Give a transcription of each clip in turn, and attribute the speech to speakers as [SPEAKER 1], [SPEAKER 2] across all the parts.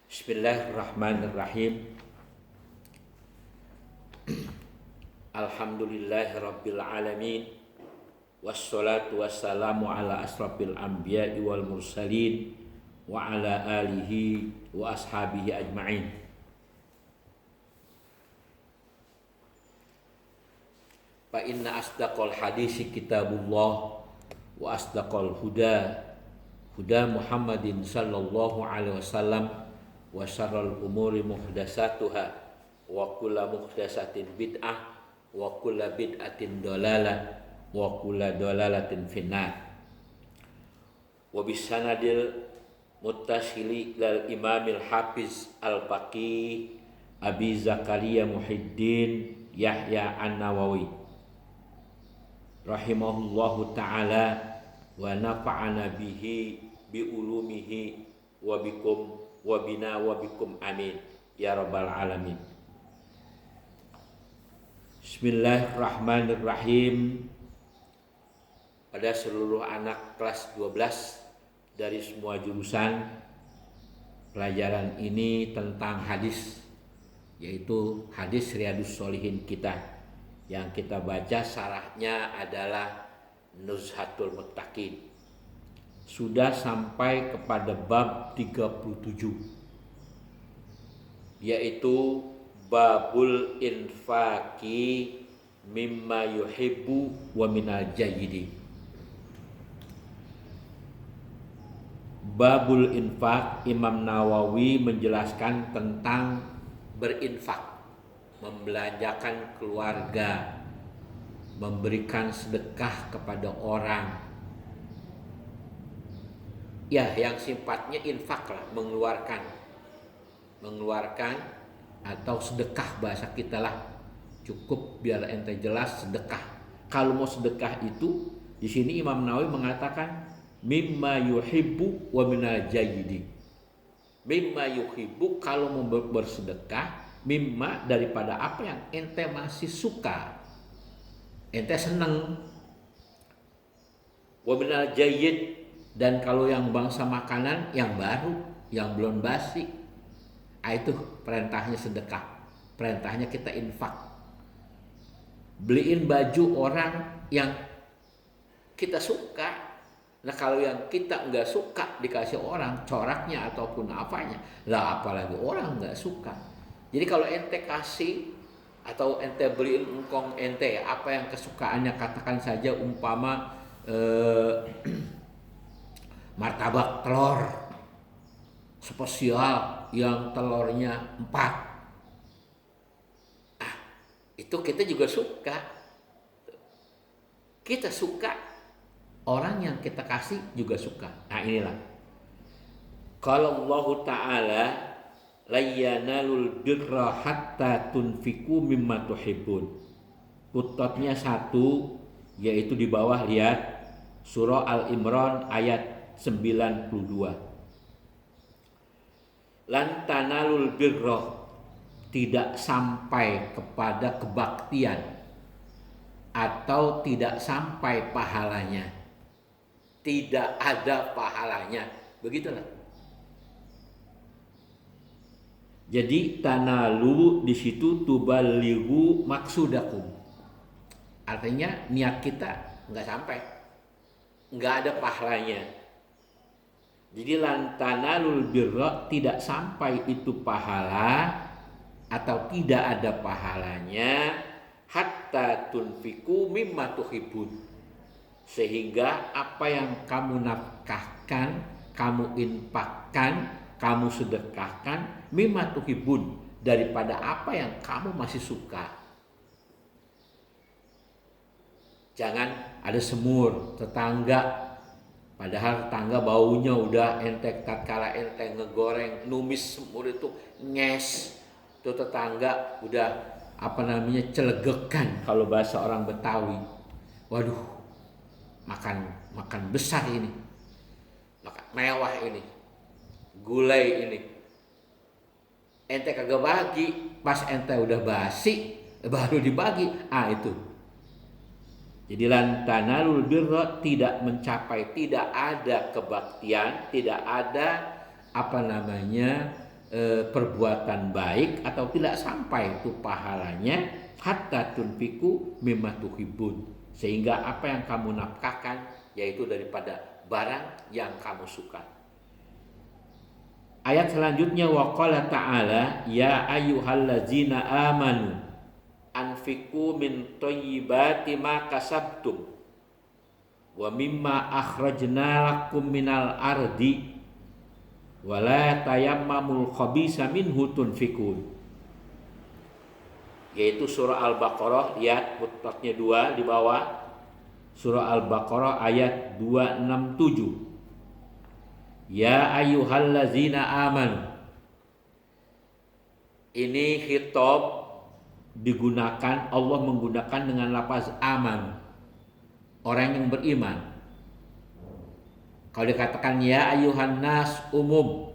[SPEAKER 1] Bismillahirrahmanirrahim. Alhamdulillahirabbil alamin. Wassalatu wassalamu ala asrafil anbiya'i wal mursalin wa ala alihi wa ashabihi ajma'in. Fa inna asdaqal hadisi kitabullah wa asdaqal huda Muhammadin sallallahu alaihi wasallam wa syarrul umuri muhdatsatuha wa kullu muhdatsatin bid'ah wa kullu bid'atin dhalalah wa kullu dhalalatin finnar. Wa bisanadil muttasili lil imamil hafiz al-faqih Abi Zakaria Muhyiddin Yahya An-Nawawi rahimahullahu ta'ala wa nafa'ana bihi bi ulumihi wa bikum wa bina wa bikum amin ya rabbal alamin. Bismillahirrahmanirrahim. Pada seluruh anak kelas 12 dari semua jurusan, pelajaran ini tentang hadis, yaitu hadis Riyadhus Shalihin kita. Yang kita baca syarahnya adalah Nuzhatul Muttaqin. Sudah sampai kepada bab 37, yaitu babul infaki mimma yuhibbu wa minal jayyidi. Babul infak, Imam Nawawi menjelaskan tentang berinfak, membelanjakan keluarga, memberikan sedekah kepada orang. Ya, yang sifatnya infak lah, mengeluarkan atau sedekah bahasa kita lah. Cukup biar ente jelas sedekah. Kalau mau sedekah itu di sini Imam Nawawi mengatakan mimma yuhibbu wa minal jayyidi. Mimma yuhibbu, kalau mau bersedekah, mimma daripada apa yang ente masih suka, ente seneng. Wa minal jayyid, dan kalau yang bangsa makanan yang baru, yang belum basi, itu perintahnya sedekah, perintahnya kita infak. Beliin baju orang yang kita suka. Nah kalau yang kita nggak suka dikasih orang, coraknya ataupun apanya, lah apalagi orang nggak suka. Jadi kalau ente kasih atau ente beliin engkong ente apa yang kesukaannya, katakan saja umpama martabak telur spesial yang telurnya 4. Itu kita juga suka. Kita suka, orang yang kita kasih juga suka. Nah inilah. Kalau Allah Ta'ala la yanalul birra hatta tunfiku mimma tuhibbun. Putotnya 1, yaitu di bawah lihat surah Al-Imran ayat 92. Lan tanalul birra, tidak sampai kepada kebaktian atau tidak sampai pahalanya, tidak ada pahalanya, begitulah. Jadi tanalu di situ tubalighu maksudakum, artinya niat kita nggak sampai, nggak ada pahalanya. Jadi lantanalul birra, tidak sampai itu pahala atau tidak ada pahalanya, hatta tunfiku mimma tuhibbun, sehingga apa yang kamu nafkahkan, kamu infakkan, kamu sedekahkan, mimma tuhibbun, daripada apa yang kamu masih suka. Jangan ada semur tetangga, padahal tetangga baunya udah ente, tatkala ente ngegoreng numis semur itu nges, tuh tetangga udah celegekan kalau bahasa orang Betawi. Waduh, makan besar ini, makan mewah ini, gulai ini. Ente kagak bagi, pas ente udah basi baru dibagi. Itu. Jadi lantanalul birra, tidak mencapai, tidak ada kebaktian, tidak ada perbuatan baik atau tidak sampai itu pahalanya hatta tunfiku mimma tuhibbun, sehingga apa yang kamu nafkahkan yaitu daripada barang yang kamu suka. Ayat selanjutnya wa qala ta'ala ya ayyuhallazina amanu anfiqu min thayyibati ma kasabtum wa mimma akhrajna lakum minal ardi wala tayammamul khabisa minhu tunfikun, yaitu surah Al-Baqarah ayat mutlaknya 2 di bawah surah Al-Baqarah ayat 267. Ya ayyuhallazina amanu, ini khitab digunakan, Allah menggunakan dengan lafaz aman, orang yang beriman. Kalau dikatakan ya ayuhan nas umum,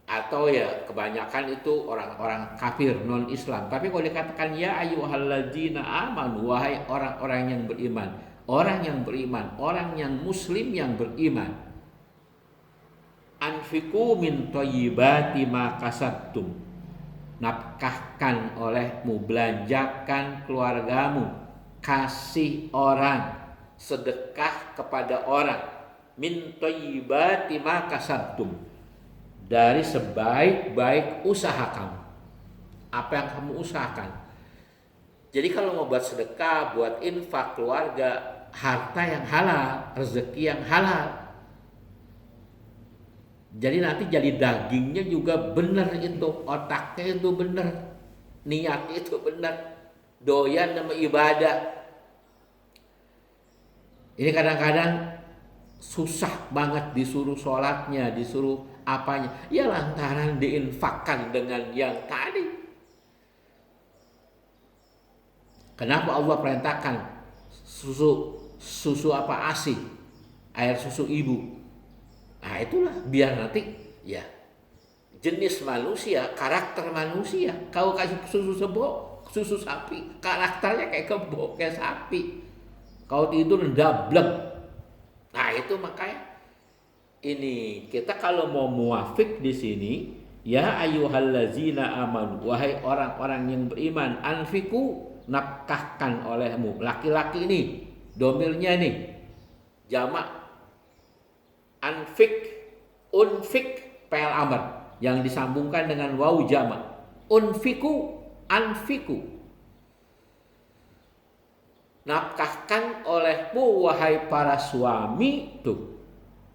[SPEAKER 1] atau ya kebanyakan itu orang-orang kafir non Islam. Tapi kalau dikatakan ya ayyuhalladzina amanu, wahai orang-orang yang beriman, orang yang beriman, orang yang muslim yang beriman, anfiqu min thayyibati ma kasabtum, nafkahkan olehmu, belanjakan keluargamu, kasih orang, sedekah kepada orang, min thayyibati ma kasabtum, dari sebaik-baik usaha kamu. Apa yang kamu usahakan. Jadi kalau mau buat sedekah, buat infak keluarga, harta yang halal, rezeki yang halal. Jadi nanti jadi dagingnya juga benar, itu otaknya itu benar, niatnya itu benar, doyan sama ibadah. Ini kadang-kadang susah banget disuruh sholatnya, disuruh apanya, ya lantaran diinfakkan dengan yang tadi. Kenapa Allah perintahkan susu apa ASI, air susu ibu? Nah itulah biar nanti ya jenis manusia, karakter manusia. Kau kasih susu sebok, susu sapi, karakternya kayak kebo, kayak sapi. Kau tidur ndablek. Nah itu makanya ini kita kalau mau muafik di sini, ya ayyuhallazina amanu, wahai orang-orang yang beriman, anfiku, nafkahkan olehmu. Laki-laki ini domirnya nih jamak anfik, unfik, pel amr yang disambungkan dengan waw jamak. Unfiku, anfiku, nafkahkan olehmu wahai para suami tuh,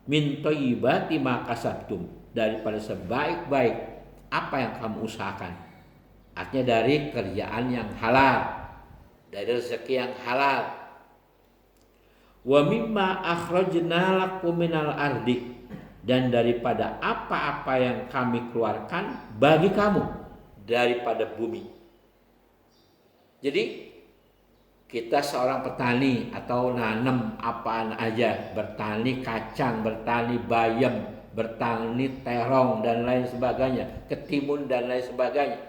[SPEAKER 1] min thayyibati ma kasabtum, daripada sebaik-baik apa yang kamu usahakan. Artinya dari kerjaan yang halal, dari rezeki yang halal. Wa mimma akhrajna lakum minal ardi, dan daripada apa-apa yang kami keluarkan bagi kamu daripada bumi. Jadi kita seorang petani atau nanam apaan aja, bertani kacang, bertani bayam, bertani terong dan lain sebagainya, ketimun dan lain sebagainya.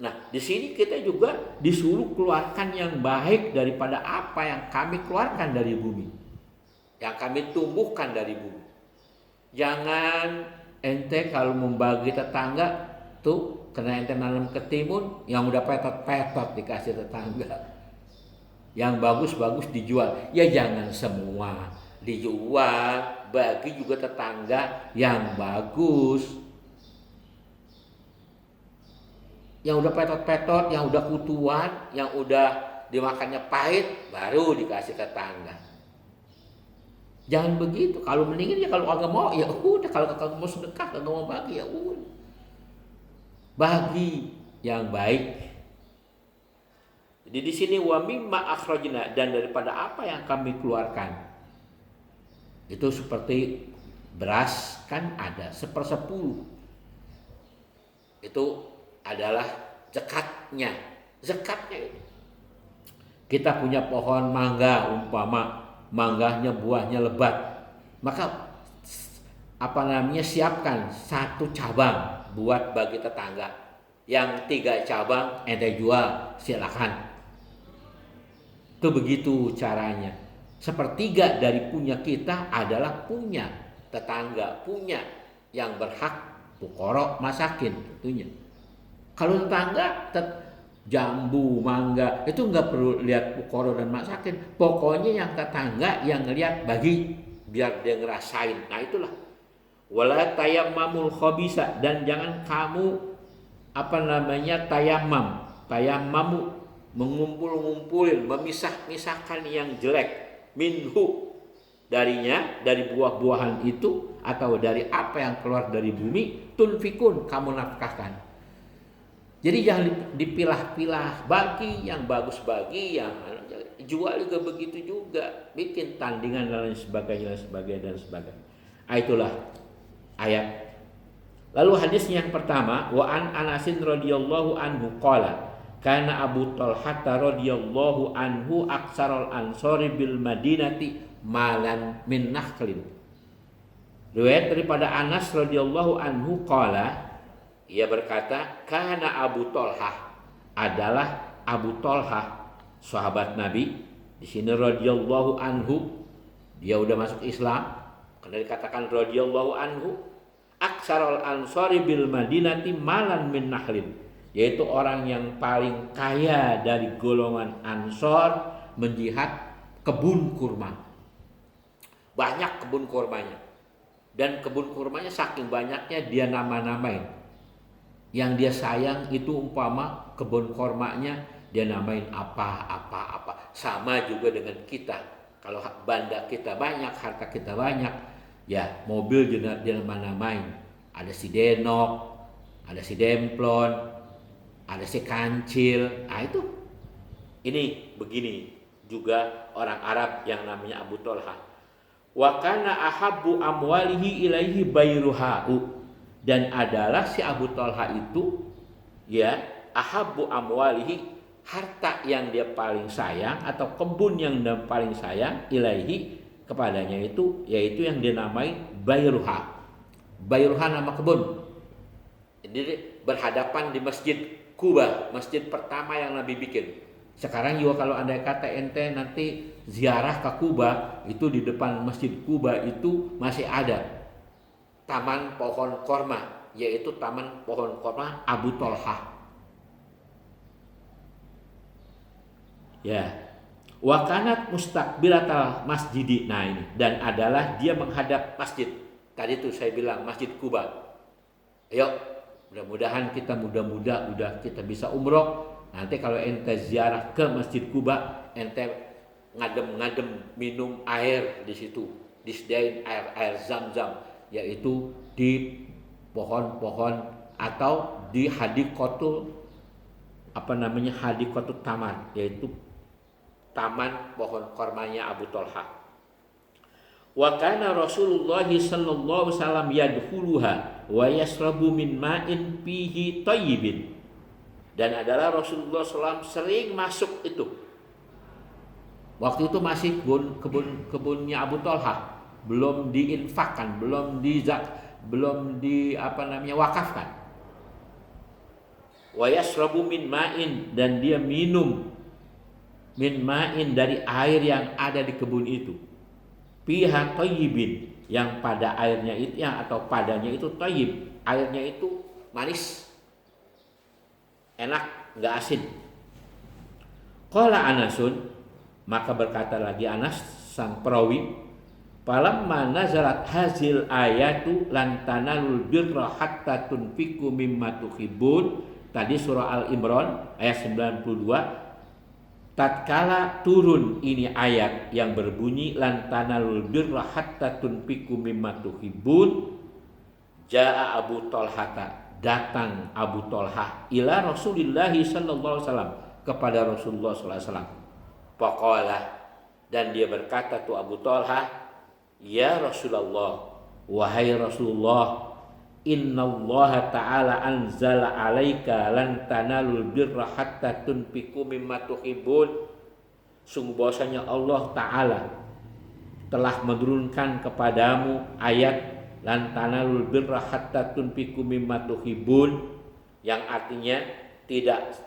[SPEAKER 1] Nah, di sini kita juga disuruh keluarkan yang baik daripada apa yang kami keluarkan dari bumi, yang kami tumbuhkan dari bumi. Jangan ente kalau membagi tetangga tuh, kena ente nanam ketimun yang udah petot-petot dikasih tetangga, yang bagus-bagus dijual. Ya jangan semua dijual, bagi juga tetangga yang bagus. Yang udah petot-petot, yang udah kutuan, yang udah dimakannya pahit, baru dikasih tetangga. Jangan begitu. Kalau mendingin ya kalau kagak mau ya udah, kalau kagak mau sedekah, kagak mau bagi ya udah, bagi yang baik. Jadi di sini wa mimma akhrajna, dan daripada apa yang kami keluarkan. Itu seperti beras kan ada 1/10. Itu adalah zakatnya. Zakatnya itu. Kita punya pohon mangga, umpama mangganya buahnya lebat, maka siapkan 1 cabang buat bagi tetangga, yang 3 cabang ente jual, silakan. Itu begitu caranya. 1/3 dari punya kita adalah punya tetangga, punya yang berhak fuqara masakin tentunya. Kalau tetangga jambu, mangga itu nggak perlu lihat fuqara dan masakin. Pokoknya yang tetangga yang ngelihat bagi biar dia ngerasain. Nah itulah wala tayammamul khabisa, dan jangan kamu tayammamu mengumpul-ngumpulin, memisah-misahkan yang jelek minhu darinya, dari buah-buahan itu atau dari apa yang keluar dari bumi, tunfikun kamu nafkahkan. Jadi jangan dipilah-pilah, bagi yang bagus, bagi yang jual juga begitu juga, bikin tandingan dan lain sebagainya dan sebagainya. Itulah ayat. Lalu hadis yang pertama, wa an Anasin radhiyallahu anhu qala kana Abu Talhah radhiyallahu anhu aksarul ansori bil Madinati malan min nakhlin. Riwayat daripada Anas radhiyallahu anhu qala, ia berkata, kana Abu Talhah, adalah Abu Talhah sahabat Nabi. Di sini radhiyallahu anhu, dia udah masuk Islam, karena dikatakan radhiyallahu anhu. Aksarul ansori bil Madinati malan min nahlin, yaitu orang yang paling kaya dari golongan Ansor menjihad kebun kurma. Banyak kebun kurmanya, dan kebun kurmanya saking banyaknya dia nama-namain. Yang dia sayang itu umpama kebun kurmanya dia namain apa. Sama juga dengan kita, kalau banda kita banyak, harta kita banyak, ya mobil juga dia nama-namain. Ada si Denok, ada si Demplon, ada si Kancil. Nah itu, ini begini juga orang Arab yang namanya Abu Talhah. Wa kana ahabbu amwalihi ilaihi bayruha'u, dan adalah si Abu Talhah itu ya ahabbu amwalihi, harta yang dia paling sayang atau kebun yang dia paling sayang ilaihi kepadanya itu, yaitu yang dinamai Bayruha. Bayruha nama kebun. Jadi berhadapan di Masjid Kuba, masjid pertama yang Nabi bikin. Sekarang juga kalau andai kata ente nanti ziarah ke Kuba, itu di depan Masjid Kuba itu masih ada taman pohon korma, yaitu taman pohon korma Abu Talhah. Ya. Wa kanat mustaqbilatal masjidi. Nah ini, dan adalah dia menghadap masjid. Tadi tuh saya bilang Masjid Kuba. Ayo, mudah-mudahan kita udah kita bisa umroh. Nanti kalau ente ziarah ke Masjid Kuba, ente ngadem minum air di situ. Disediain air Zam-Zam, yaitu di pohon-pohon atau di hadikotul hadikotul taman, yaitu taman pohon kormanya Abu Talhah. Wa kana Rasulullah sallallahu alaihi wasallam yadkhuluha wa yashrabu min ma'in fihi thayyibin. Dan adalah Rasulullah SAW sering masuk itu. Waktu itu masih kebunnya Abu Talhah, belum diinfakkan, belum wakafkan. Wa yashrabu min ma'in, dan dia minum min ma'in dari air yang ada di kebun itu. Fiha thayyibin, yang pada airnya itu atau padanya itu thayyib, airnya itu manis, enak, enggak asin. Qala Anasun, maka berkata lagi Anas sang perawi, falamma nazalat hazil ayatu lan tanalul birra hatta tunfiqu mimma tuhibbun. Tadi surah Al-Imran ayat 92. Tatkala turun ini ayat yang berbunyi lan tanalul birra hatta tunfiqu mimma tuhibbun, jaa Abu Talhah, datang Abu Talhah ila Rasulillah sallallahu alaihi wasallam, kepada Rasulullah sallallahu alaihi wasallam. Faqala, dan dia berkata tuh Abu Talhah, ya Rasulullah, wahai Rasulullah, innallaha ta'ala anzala alaika lan tanalul birra hatta tunfiqu mimma tuhibbun. Sungguh bahwasanya Allah Ta'ala telah menurunkan kepadamu ayat lan tanalul birra hatta tunfiqu mimma tuhibbun, yang artinya tidak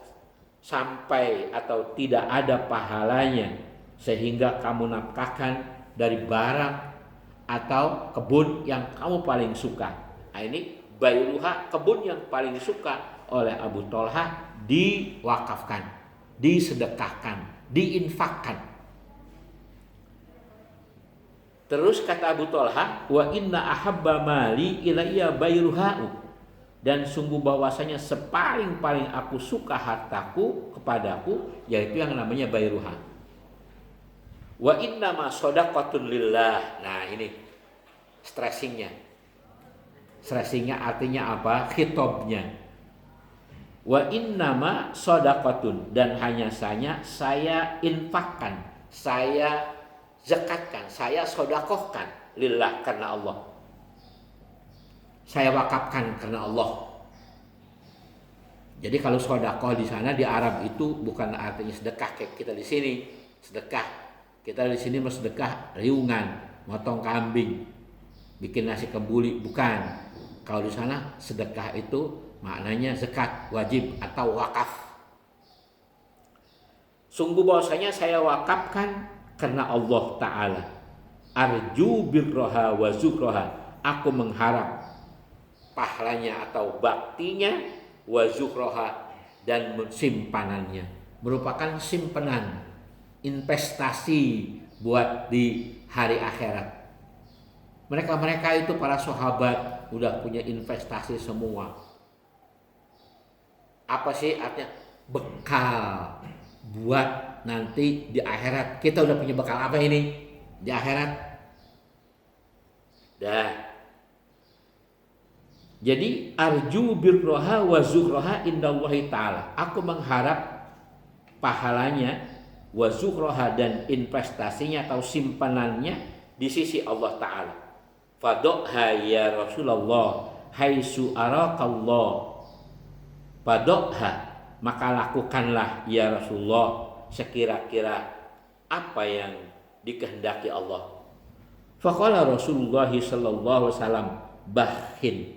[SPEAKER 1] sampai atau tidak ada pahalanya sehingga kamu nafkahkan dari barang atau kebun yang kamu paling suka. Nah, ini Bayruha, kebun yang paling disuka oleh Abu Thalha, diwakafkan, disedekahkan, diinfakkan. Terus kata Abu Thalha, wa inna ahabba mali ilayya bayruha'u, dan sungguh bahwasanya sepaling-paling aku suka hartaku kepadaku yaitu yang namanya bayruha. Wa inna ma shadaqatun lillah. Nah, ini stressingnya artinya apa? Khitabnya. Wa inna ma shadaqatun, dan hanya saja saya infakkan, saya zakatkan, saya sodakohkan lillah, karena Allah. Saya wakafkan karena Allah. Jadi kalau sodakoh di sana di Arab itu bukan artinya sedekah kayak kita di sini. Sedekah, kita di sini mau sedekah riungan, motong kambing, bikin nasi kembuli, bukan. Kalau di sana sedekah itu maknanya zakat wajib atau wakaf. Sungguh bahwasanya saya wakafkan karena Allah Ta'ala. Arju birroha wa zukroha, aku mengharap pahalanya atau baktinya, wa zukroha, dan simpanannya. Merupakan simpanan, investasi buat di hari akhirat. Mereka itu para sahabat udah punya investasi semua. Apa sih artinya? Bekal buat nanti di akhirat. Kita udah punya bekal apa ini di akhirat? Dah. Jadi arju birroha wa zukroha indallahi ta'ala, aku mengharap pahalanya, wa zukroha, dan investasinya atau simpanannya di sisi Allah Ta'ala. Fadokha ya Rasulullah haisu arakallah. Fadokha, maka lakukanlah ya Rasulullah sekira-kira apa yang dikehendaki Allah. Faqala Rasulullah sallallahu alaihi wasallam, bahin.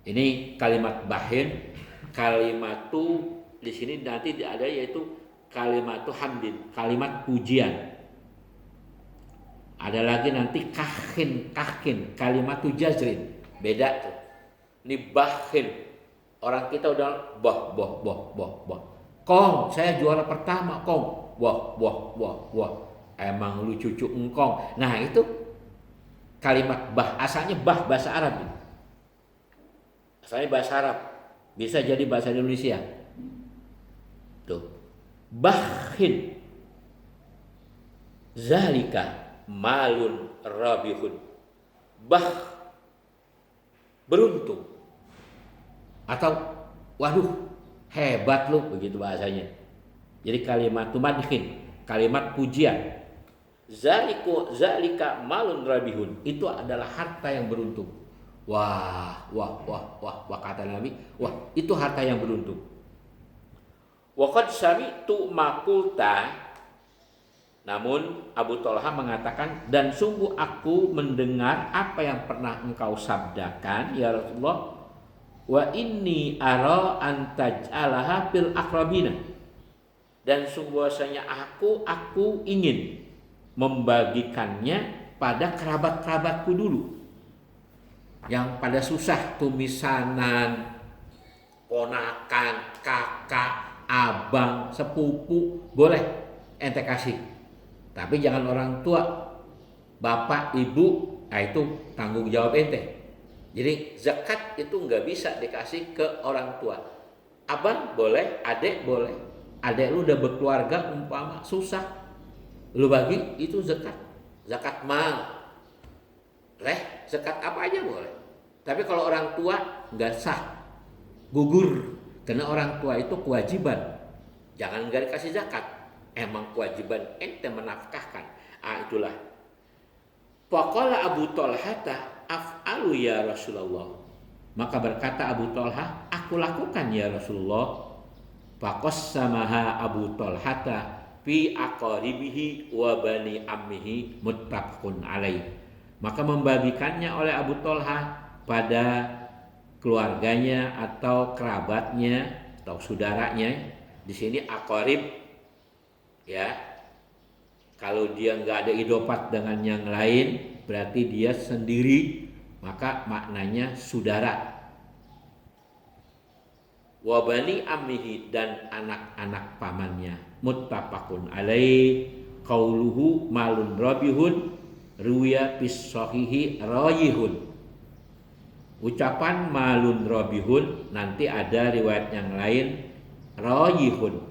[SPEAKER 1] Ini kalimat bahin, kalimatu di sini nanti ada yaitu kalimatu hamdin, kalimat pujian. Ada lagi nanti kahkin, kalimatu jazrin, beda tuh. Ini bahin, orang kita udah boh. Kong, saya juara pertama, kong. Wah. Emang lu cucu engkong. Nah, itu kalimat bah, asalnya bah bahasa Arab. Asalnya bahasa Arab, bisa jadi bahasa Indonesia. Tuh. Bahin. Zalika malun rabihun. Bah, beruntung. Atau waduh, hebat lu, begitu bahasanya. Jadi kalimat madhin, kalimat pujian. Zalika malun rabihun, itu adalah harta yang beruntung. Wah, kata Nabi, wah, itu harta yang beruntung. Wa qad sami'tu maqulta, namun Abu Thalha mengatakan, dan sungguh aku mendengar apa yang pernah engkau sabdakan ya Rasulullah. Wa inni ara an taj'alaha fil aqrabina, dan sungguh bahwasanya aku ingin membagikannya pada kerabat-kerabatku dulu yang pada susah, tumisanan, ponakan, kakak, abang, sepupu, boleh ente kasih, tapi jangan orang tua, bapak, ibu. Nah, itu tanggung jawab ente. Jadi zakat itu nggak bisa dikasih ke orang tua. Abang boleh, adik boleh. Adik lu udah berkeluarga umpama susah, lu bagi, itu zakat mal. Zakat apa aja boleh. Tapi kalau orang tua nggak sah, gugur. Karena orang tua itu kewajiban. Jangan nggak dikasih zakat. Emang kewajiban ente menafkahkan. Itulah. Faqala Abu Thalha af'alu ya Rasulullah. Maka berkata Abu Thalha, aku lakukan ya Rasulullah. Faqassamaha Abu Thalha fi aqaribihi wa bani ammihi muttafaqun alaih. Maka membagikannya oleh Abu Thalha pada keluarganya atau kerabatnya atau saudaranya. Di sini aqarib ya. Kalau dia nggak ada idopat dengan yang lain, berarti dia sendiri maka maknanya saudara. Wa bani ammihi, dan anak-anak pamannya. Muttafaqun alaih. Qauluhu malun rabihun ruwiya fis sahihi rayihun. Ucapan malun rabihun nanti ada riwayat yang lain rayihun.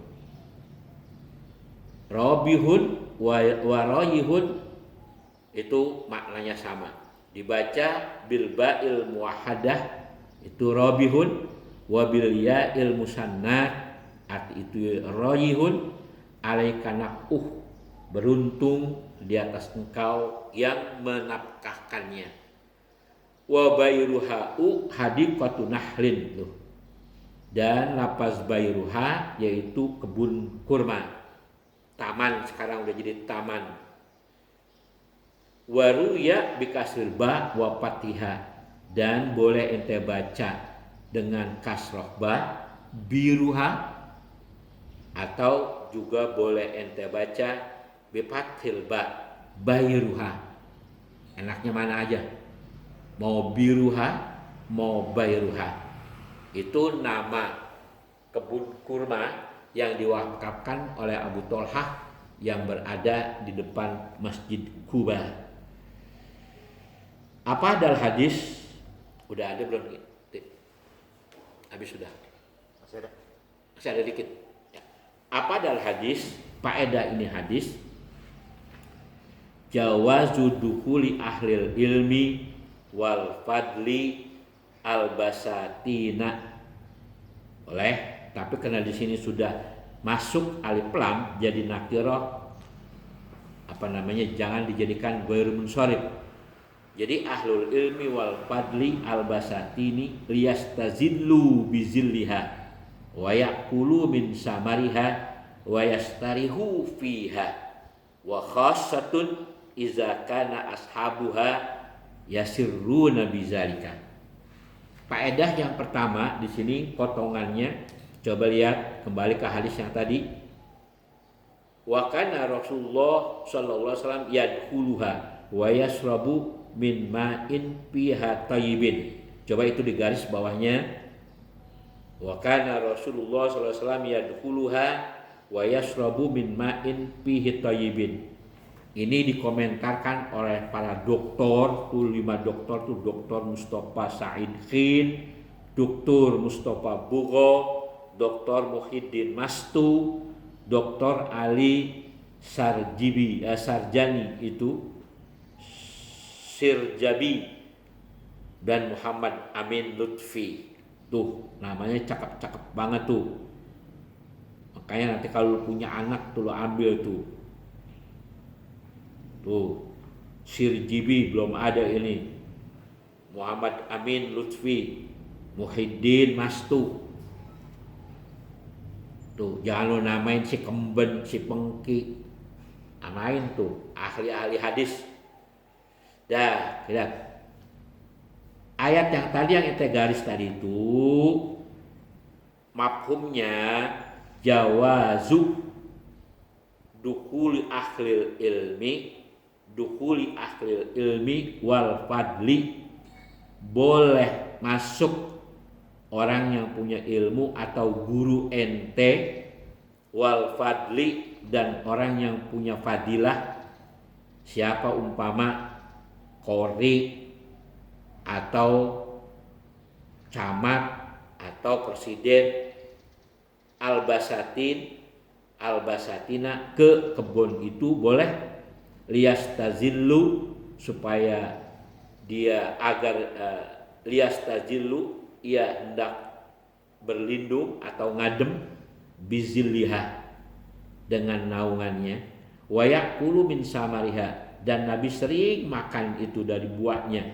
[SPEAKER 1] Rabihun wa rayihun itu maknanya sama. Dibaca bil ba'il muwahhadah itu rabihun, wa bil ya'il musannah arti itu rayihun. Alaika beruntung di atas engkau yang menafkahkannya. Wa bayruha'u hadiqatu nahlin tuh. Dan lafaz bayruha yaitu kebun kurma. Taman, sekarang udah jadi taman. Waruya bikasril ba wa fatiha, dan boleh ente baca dengan kasroh ba biruha, atau juga boleh ente baca bifathil ba bayruha. Enaknya mana aja, mau biruha mau bayruha. Itu nama kebun kurma yang diwakafkan oleh Abu Tolhah yang berada di depan Masjid Quba. Apa dal hadis? Udah ada belum? Habis sudah. Masih ada dikit. Ya. Apa dal hadis? Faedah ini hadis. Jawazu dukhuli ahlil ilmi wal fadli albasatina. Boleh. Tapi karena di sini sudah masuk alif lam jadi nakirah, jangan dijadikan ghairu munsharif. Jadi ahlul ilmi wal fadli albasatini liyastazillu bizilliha wa yaqulu min samariha wa yastarihu fiha wa khassatun iza kana ashabuha yasirruna bizalika. Faedah yang pertama di sini potongannya. Coba lihat kembali ke hadis yang tadi. Wa kana Rasulullah sallallahu alaihi wasallam yadkhuluha wa yashrabu min ma'in fiha tayyibin. Coba itu di garis bawahnya. Wa kana Rasulullah sallallahu alaihi wasallam yadkhuluha wa yashrabu min ma'in fihi tayyibin. Ini dikomentarkan oleh para doktor, tuh 5 doktor tuh, Dr. Mustafa Said Khin, Dr. Mustafa Bugho, Dr. Muhyiddin Mastu, Dr. Ali Sarjani itu Sirjabi, dan Muhammad Amin Lutfi. Tuh namanya cakep-cakep banget tuh. Makanya nanti kalau lu punya anak tuh lu ambil tuh. Tuh Sirjibi belum ada ini. Muhammad Amin Lutfi, Muhyiddin Mastu. Tuh, jangan lo namain si Kemben, si Pengki. Namain tuh ahli-ahli hadis. Dah, lihat. Ayat yang tadi yang kita garis tadi itu mafhumnya jawazu dukhuli ahlil ilmi wal fadli, boleh masuk orang yang punya ilmu atau guru ente, wal fadli, dan orang yang punya fadilah. Siapa umpama qori atau camat atau presiden, albasatina ke kebun itu boleh, liyastazillu supaya dia agar liyastazillu ia hendak berlindung atau ngadem bizilliha dengan naungannya, wa yaqulu min samariha, dan Nabi sering makan itu dari buahnya,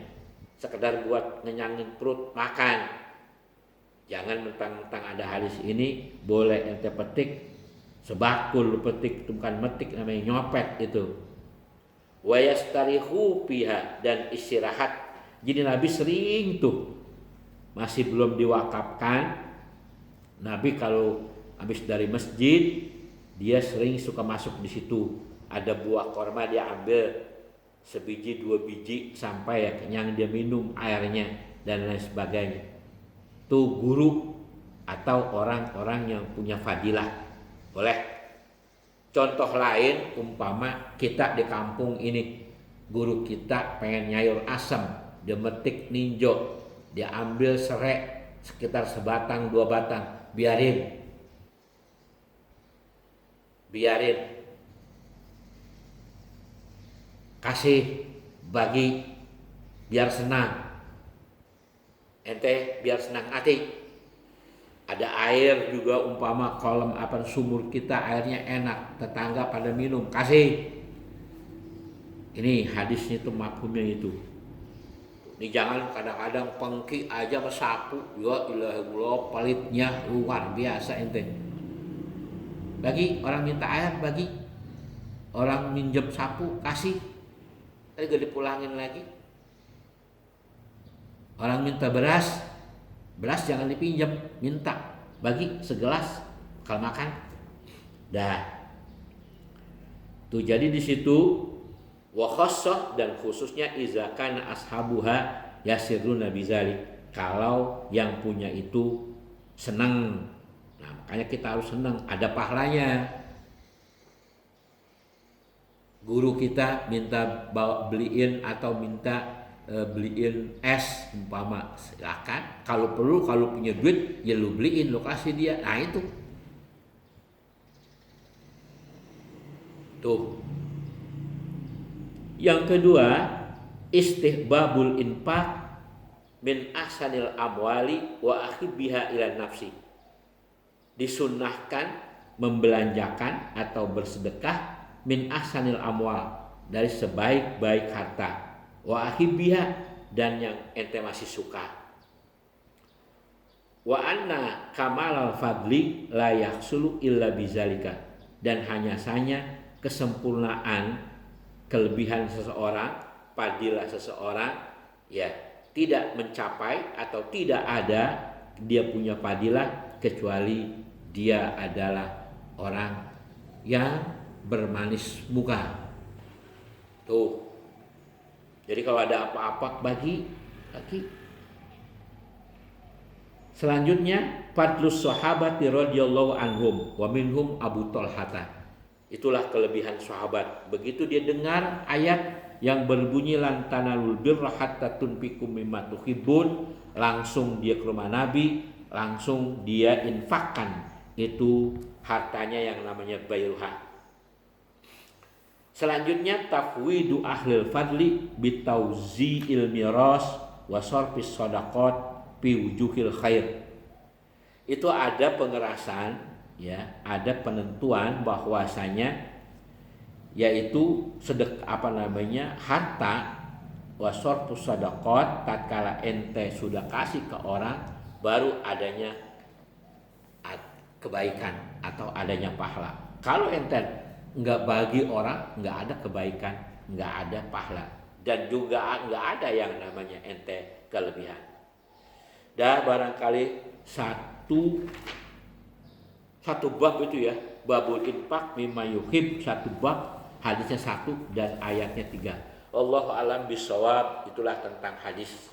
[SPEAKER 1] sekedar buat ngenyangin perut makan. Jangan mentang-mentang ada hadis ini boleh ente petik sebakul, lu petik itu bukan metik, namanya nyopet itu. Wa yastarihu fiha, dan istirahat. Jadi Nabi sering tuh, masih belum diwakafkan, Nabi kalau habis dari masjid dia sering suka masuk di situ. Ada buah korma dia ambil, sebiji dua biji sampai ya kenyang dia minum airnya dan lain sebagainya. Tuh guru atau orang-orang yang punya fadilah boleh. Contoh lain umpama kita di kampung ini, guru kita pengen nyayur asam, dia metik ninjo, dia ambil serai sekitar sebatang dua batang, biarin kasih bagi biar senang, ente biar senang hati. Ada air juga umpama kolam apa sumur kita airnya enak, tetangga pada minum, kasih. Ini hadisnya itu mafhumnya itu. Ini jangan kadang-kadang pengki aja sama sapu, ya ilahullah palitnya luar biasa ente. Bagi orang minta air, bagi orang minjem sapu, kasih. Tadi gak dipulangin lagi. Orang minta beras jangan dipinjam, minta, bagi segelas kalau makan. Dah. Tuh jadi di situ wa khassah dan khususnya iza kana ashabuha yasirruna bizalik. Kalau yang punya itu senang. Nah, makanya kita harus senang, ada pahalanya. Guru kita minta beliin atau minta beliin es umpama, silakan. Kalau perlu, kalau punya duit ya lu beliin, lu kasih dia. Nah itu tuh. Yang kedua, istihbabul infaq min ahsanil amwali wa akhibbiha ila nafsi. Disunnahkan membelanjakan atau bersedekah min ahsanil amwal, dari sebaik-baik harta, wa ahibbiha, dan yang ente masih suka. Wa anna kamalal fadli la yahsulu illa bizalika, dan hanya saja kesempurnaan kelebihan seseorang, fadilah seseorang ya tidak mencapai atau tidak ada dia punya fadilah kecuali dia adalah orang yang bermanis muka. Tuh. Jadi kalau ada apa-apa bagi. Selanjutnya fadlus sahabati radhiyallahu anhum wa minhum Abu Talhata. Itulah kelebihan sahabat. Begitu dia dengar ayat yang berbunyi lan tanalul birra hatta tunfiqu mimma tuhibbun, langsung dia ke rumah Nabi, langsung dia infakkan itu hartanya yang namanya bayruha. Selanjutnya tafwidu ahlil fadli bitauzi'il miras wa sarfis shadaqat fi wujuhil khair. Itu ada pengerasan ya, ada penentuan bahwasanya yaitu harta wa sarfus shadaqat, tatkala ente sudah kasih ke orang baru adanya kebaikan atau adanya pahala. Kalau ente nggak bagi orang, nggak ada kebaikan, nggak ada pahala, dan juga nggak ada yang namanya ente kelebihan. Dan barangkali satu bab itu ya, babul infaq mimma yuhib, satu bab, hadisnya 1 dan ayatnya 3. Allahu a'lam bishawab. Itulah tentang hadis